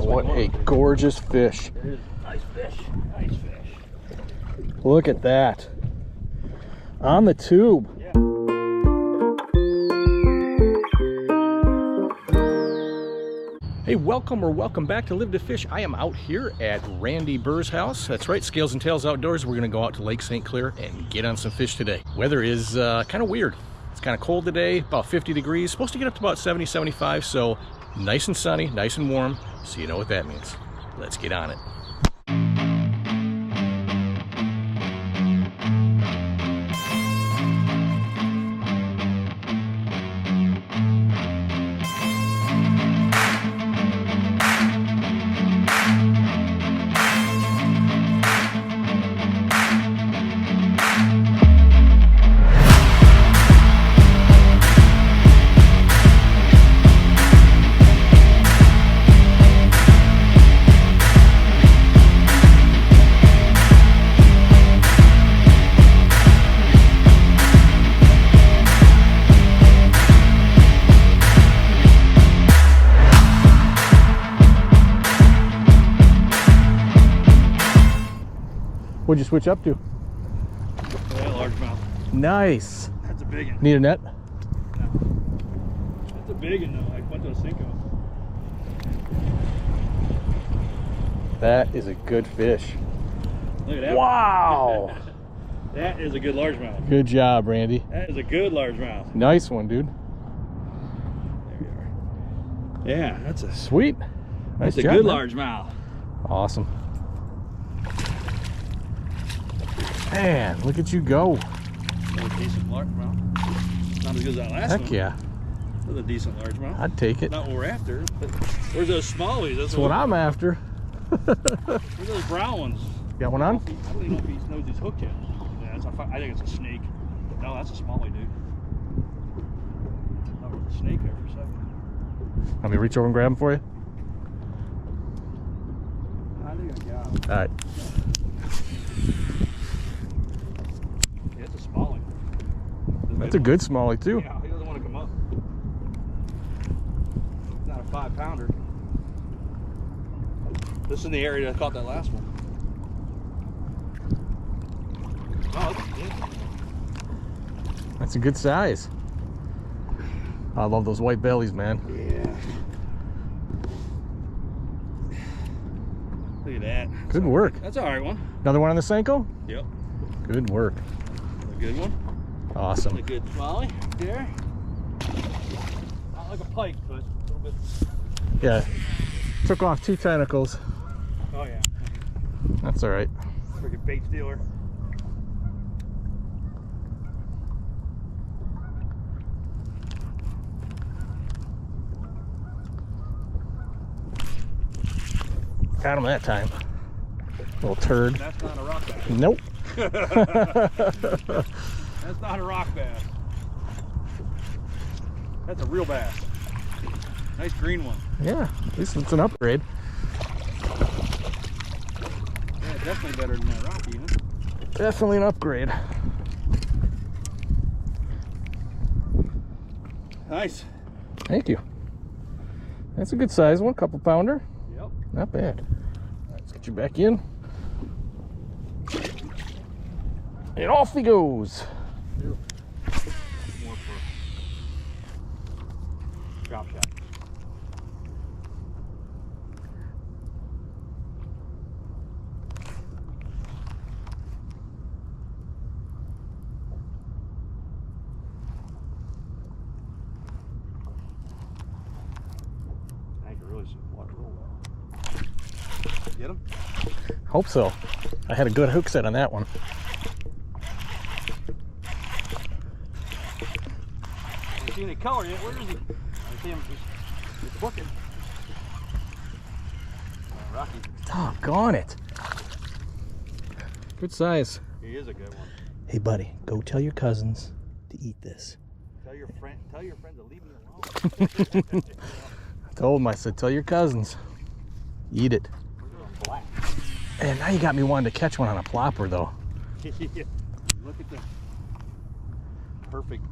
What a gorgeous fish. It is a nice fish. Nice fish. Look at that. On the tube. Yeah. Hey, welcome back to Live to Fish. I am out here at Randy Burr's house. That's right, Scales and Tails Outdoors. We're gonna go out to Lake St. Clair and get on some fish today. Weather is kind of weird. It's kind of cold today, about 50 degrees. Supposed to get up to about 70, 75, so nice and sunny, nice and warm. So you know what that means. Let's get on it. What'd you switch up to? Yeah, largemouth. Nice. That's a big one. Need a net? No. That's a big one though. I went to a Cinco. That is a good fish. Look at that. Wow. That is a good largemouth. Good job, Randy. That is a good largemouth. Nice one, dude. There you are. Yeah, that's a Sweet. Nice that's a job, good man. largemouth. Awesome. Man, look at you go. That's a decent largemouth. Not as good as that last one. Heck yeah. That's a decent largemouth. I'd take it. Not what we're after, but where's those smallies? That's what I'm after. Where's those brown ones? Got one on? I don't even know if he knows these hook tails. Yeah, that's I think it's a snake. No, that's a smallie, dude. I thought it was a snake there for a second. Let me reach over and grab him for you. I think I got him. All right. Yeah, it's a smallie. That's a good smallie too. Yeah, he doesn't want to come up. It's not a 5-pounder. This is in the area that caught that last one. Oh, That's a good size. I love those white bellies, man. yeah. Look at that. Good work. That's all right one. Another one on the Senko? Yep. Good work. A good one. Awesome. A good smallie there. Not like a pike, but a little bit. Yeah. Took off 2 tentacles. Oh yeah. That's all right. Freaking bait stealer. Got him that time. Little turd. That's not a rock bass. Nope. That's not a rock bass. That's a real bass. Nice green one. Yeah, at least it's an upgrade. Yeah, definitely better than that rock even. Definitely an upgrade. Nice. Thank you. That's a good size one, couple pounder. Yep. Not bad. All right, let's get you back in. And off he goes. More for drop shot. I can really see the water real well. Get him? Hope so. I had a good hook set on that one. I don't see any color yet. Where is he? I see him. He's booking. Rocky. Doggone it. Good size. He is a good one. Hey buddy, go tell your cousins to eat this. Tell your friends to leave me alone. I told him, I said, tell your cousins. Eat it. Black. And now you got me wanting to catch one on a plopper though. Look at the perfect.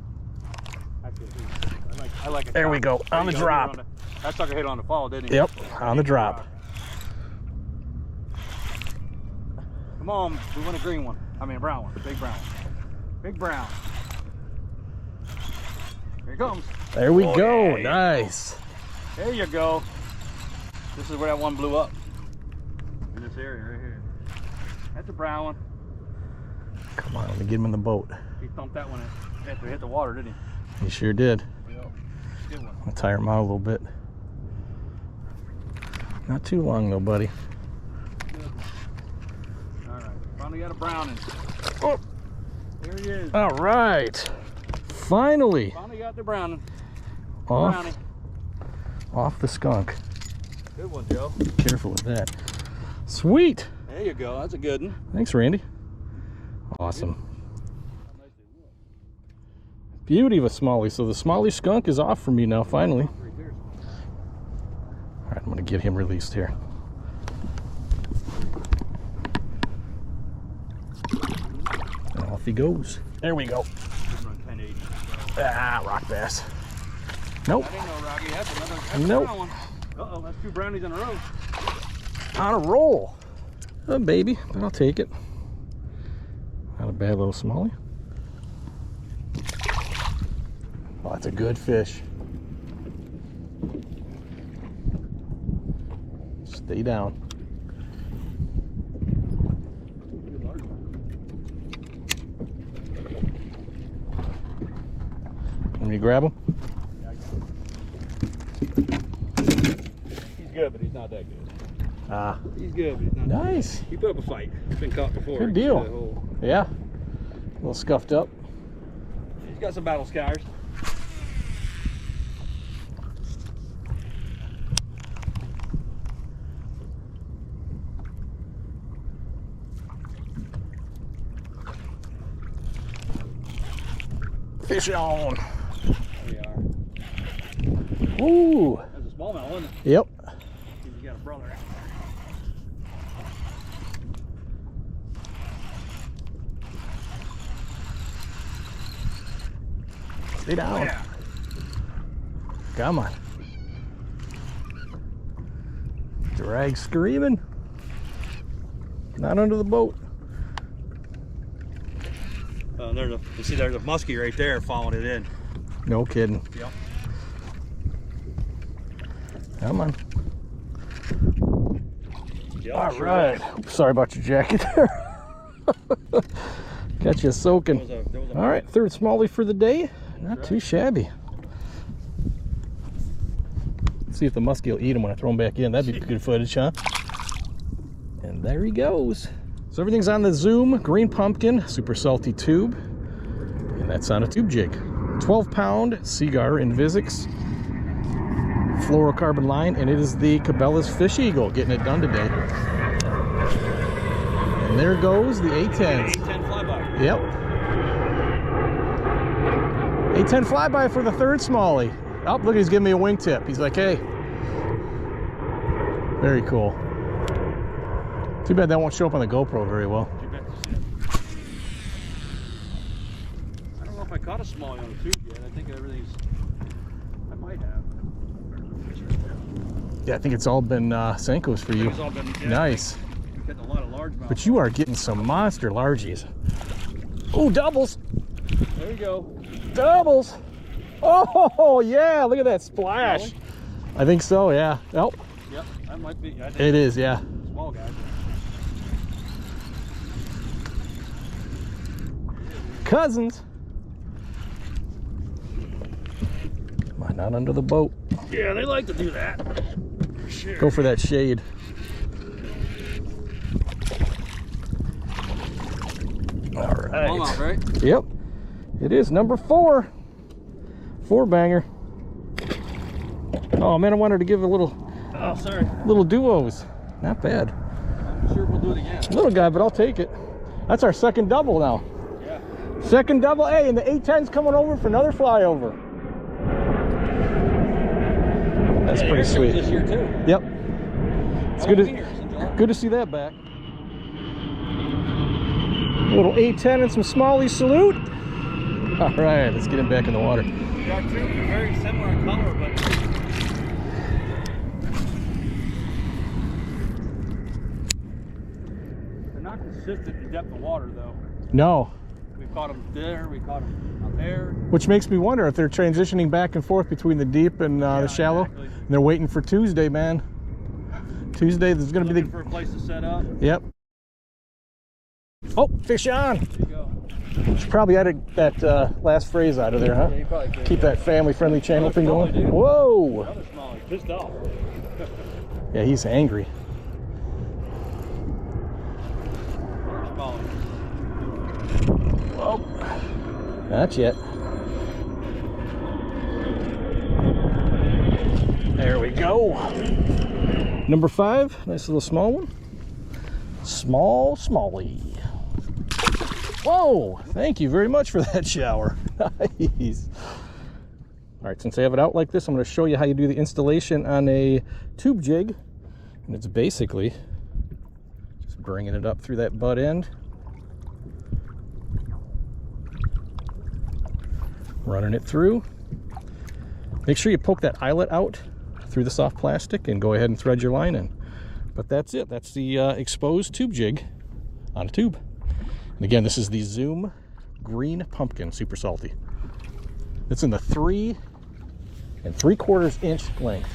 I like it. There we go, on the drop. That sucker hit on the fall, didn't he? Yep, on the drop. Come on, we want a green one. I mean a brown one, big brown one. Big brown. Here it comes. There we go, yeah, nice. There you go. This is where that one blew up. In this area right here. That's a brown one. Come on, let me get him in the boat. He thumped that one after it hit the water, didn't he? He sure did. Yep. Good one. I'll tire him out a little bit. Not too long though, buddy. All right, finally got a browning. Oh. There he is. All right, finally. Finally got the browning. Off the skunk. Good one, Joe. Careful with that. Sweet. There you go. That's a good one. Thanks, Randy. Awesome. Beauty of a smallie. So the smallie skunk is off for me now, finally. All right, I'm going to get him released here. And off he goes. There we go. Ah, rock bass. Nope. That ain't no rocky. That's another Nope. brown one. Uh-oh, that's 2 brownies in a row. On a roll. Oh, baby, but I'll take it. Not a bad little smallie. Oh, that's a good fish. Stay down. Want me to grab him? Yeah, I got him. He's good, but he's not that good. Ah, He's good, but he's not nice. He put up a fight. He's been caught before. Good deal. Yeah, a little scuffed up. He's got some battle scars. Fish on. There we are. Ooh. That's a smallmouth, wasn't it? Yep. He's got a brother out Stay down. there. Yeah. Come on. Drag screaming. Not under the boat. You see there's a muskie right there following it in. No kidding. Yep. Come on. Yep, All sure right. was. Oops, sorry about your jacket there. Got you soaking. There was a All right, third smallie for the day. Not too shabby. Let's see if the muskie will eat him when I throw him back in. That'd be good footage, huh? And there he goes. So everything's on the Zoom, green pumpkin, super salty tube, and that's on a tube jig. 12-pound Seagar Invisics fluorocarbon line, and it is the Cabelas Fish Eagle getting it done today. And there goes the A10s. A10 flyby. Yep. A10 flyby for the third smallie. Oh, look, he's giving me a wingtip. He's like, hey. Very cool. Too bad that won't show up on the GoPro very well. You bet you should. I don't know if I caught a smallie on a tube yet. I think everything's. I might have. Yeah, I think it's all been Senkos for you. It's all been, yeah, Nice. we're getting a lot of largemouth. But you are getting some monster largies. Oh, doubles. There you go. Doubles. Oh, yeah. Look at that splash. Really? I think so, yeah. Oh, Yep, that might be. I think it is, yeah. small guy. Cousins. Come on, not under the boat. Yeah, they like to do that. For sure. Go for that shade. All right. Smallmouth, right? Yep. It is number 4. 4-banger. Oh man, I wanted to give a little Oh, sorry. little duos. Not bad. I'm sure we'll do it again. Little guy, but I'll take it. That's our second double now. Yeah. Second double A, and the A10's coming over for another flyover. That's Yeah, pretty here sweet. comes this year too. Yep. It's Oh, good fingers, enjoy. good to see that back. A little A10 and some smallies salute. All right, let's get him back in the water. We got two very similar in color, but they're not not consistent in depth of water though. No. We caught them there, we caught them out there. Which makes me wonder if they're transitioning back and forth between the deep and the shallow. Exactly. And they're waiting for Tuesday, man. Tuesday, there's going to be for a place to set up. Yep. Oh, fish on. There you go. Should probably edit that last phrase out of there, huh? Yeah, you probably could. Keep that family-friendly channel thing going. Dude. Whoa! Another smallie, pissed off. Yeah, he's angry. Another smallie. Oh, not yet. There we go. Number 5, nice little small one. Small smallie. Whoa, thank you very much for that shower. Nice. All right, since I have it out like this, I'm going to show you how you do the installation on a tube jig. And it's basically just bringing it up through that butt end, running it through. Make sure you poke that eyelet out through the soft plastic and go ahead and thread your line in. But that's it. That's the exposed tube jig on a tube. And again, this is the Zoom Green Pumpkin, super salty. It's in the 3 3/4 inch length.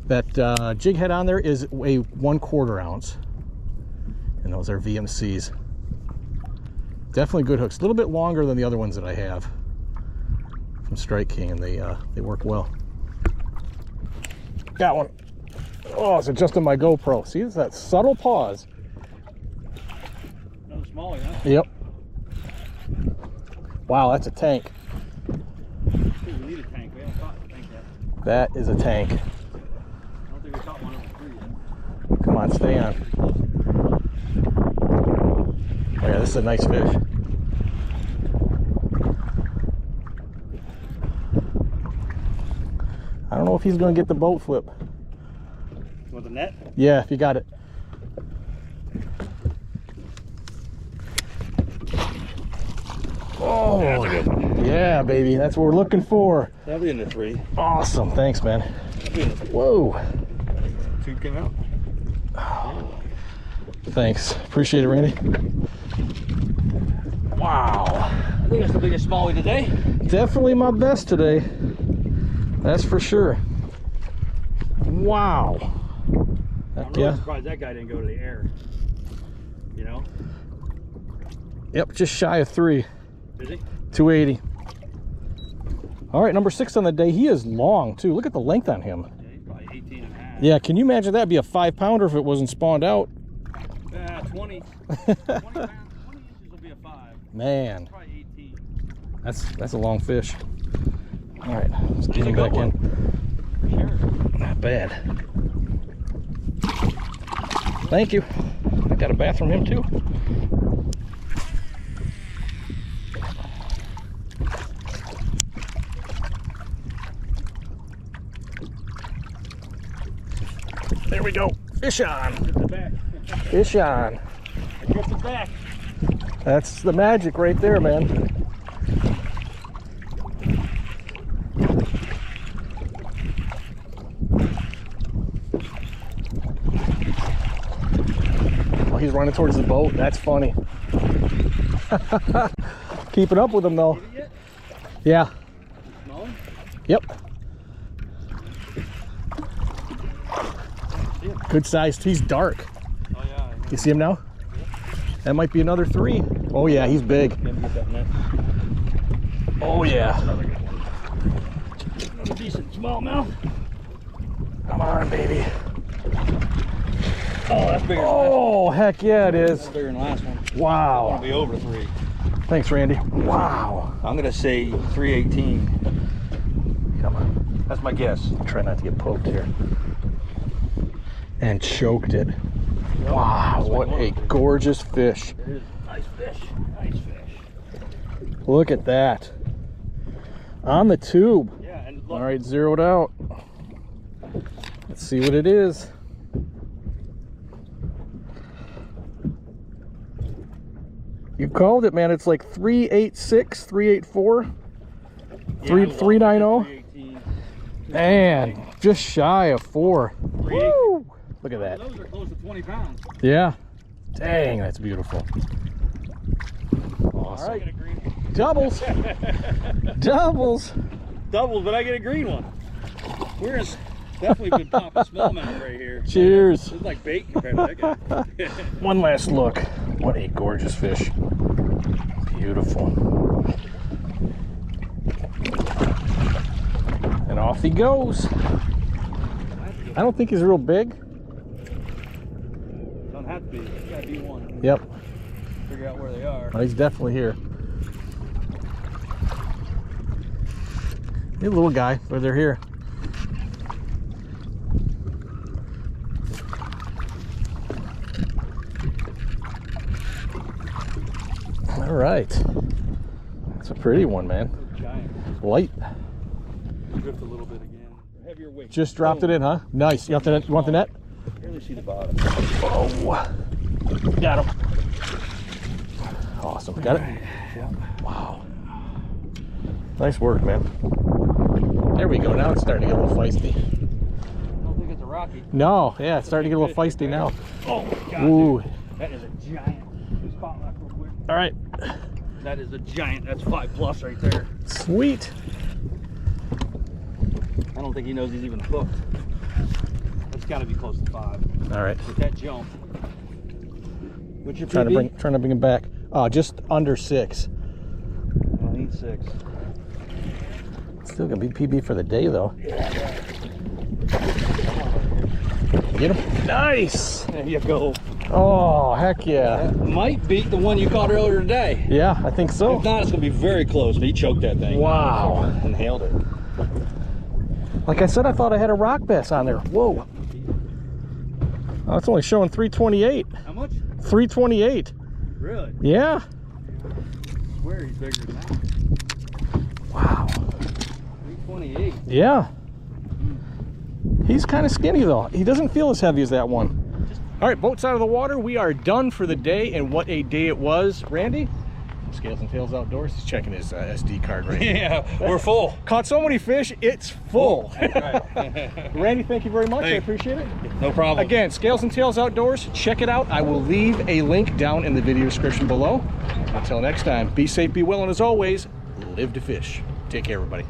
That jig head on there is a 1/4 ounce. And those are VMCs. Definitely good hooks. A little bit longer than the other ones that I have from Strike King, and they work well. Got one. Oh, it's adjusting my GoPro. See, it's that subtle pause. Another smallie, huh? Yep. Wow, that's a tank. We need a tank. We haven't caught a tank yet. That is a tank. I don't think we caught one over 3 yet. Come on, stay on. Oh yeah, this is a nice fish. I don't know if he's going to get the boat flip. With the net? Yeah, if you got it. Oh, that's a good one. Yeah, baby. That's what we're looking for. That'll be in the 3. Awesome. Thanks, man. Whoa. Tube came out. Thanks. Appreciate it, Randy. Wow. I think that's the biggest smallie today. Definitely my best today. That's for sure. Wow. I'm really surprised that guy didn't go to the air. You know? Yep, just shy of 3. Is he? 280. All right, number 6 on the day. He is long too. Look at the length on him. Yeah, he's probably 18 and a half. Yeah, can you imagine that'd be a 5-pounder if it wasn't spawned out? 20. 20 inches will be a 5. Man, Probably 18. that's a long fish. All right, let's get him back in. Sure. Not bad. Thank you. I got a bath from him too. There we go. Fish on. Get the back. Fish on. Get the back. That's the magic right there, man. Oh, he's running towards the boat. That's funny. Keeping up with him though. Yeah. Small? Yep. Good sized. He's dark. Oh yeah. You see him now? That might be another 3. Oh yeah, he's big. Oh yeah. Another decent smallmouth. Come on, baby. Oh, that's bigger. Oh, heck yeah, it is. That's bigger than the last one. Wow. It'll be over 3. Thanks, Randy. Wow. I'm gonna say 318. Come on. That's my guess. Try not to get poked here. And choked it. Wow, what a gorgeous fish. It is nice fish. Nice fish. Look at that. On the tube. Yeah, and look. All right, zeroed out. Let's see what it is. You called it, man. It's like 386, 384, 390. Man, just shy of 4. Woo! Look at that. Those are close to 20 pounds. Yeah, Dang, that's beautiful. Awesome. All right. Get a green one. Doubles. Doubles. Doubles, but I get a green one. We're definitely been popping smallmouth right here. Cheers. This is like bait compared to that guy. One last look. What a gorgeous fish. Beautiful. And off he goes. I don't think he's real big. Don't have to be. You gotta be one. Yep. Figure out where they are. Oh, he's definitely here. Hey, little guy, but they're here. All right. That's a pretty one, man. Giant. Light. Drift a little bit again. Heavier weight. Just dropped it in, huh? Nice. You want the net? You want the net? Barely see the bottom. Oh, got him. Awesome. Got it? Yeah. Wow. Nice work, man. There we go. Now it's starting to get a little feisty. I don't think it's a rocky. No, yeah, it's starting to get a little feisty now. Oh my God. Ooh. Dude. That is a giant. Just spot lock real quick. All right. That is a giant. That's 5+ right there. Sweet. I don't think he knows he's even hooked. That's got to be close to 5. All right. With that jump. What's your Trying PB? to bring him back. Just under 6. I need 6. Still gonna be PB for the day though. Get him. Nice. There you go. Oh, heck yeah. That might beat the one you caught earlier today. Yeah, I think so. If not, it's gonna be very close. But he choked that thing. Wow. And hailed it. Like I said, I thought I had a rock bass on there. Whoa. Oh, it's only showing 328. How much? 328. Really? Yeah. I swear he's bigger than that. Wow. 328. Yeah. He's kind of skinny though. He doesn't feel as heavy as that one. All right, boat's out of the water. We are done for the day, and what a day it was. Randy, from Scales and Tails Outdoors, he's checking his SD card right now. Yeah, we're full. Caught so many fish, it's full. Right. Randy, thank you very much. Hey. I appreciate it. No problem. Again, Scales and Tails Outdoors, check it out. I will leave a link down in the video description below. Until next time, be safe, be well, and as always, live to fish. Take care, everybody.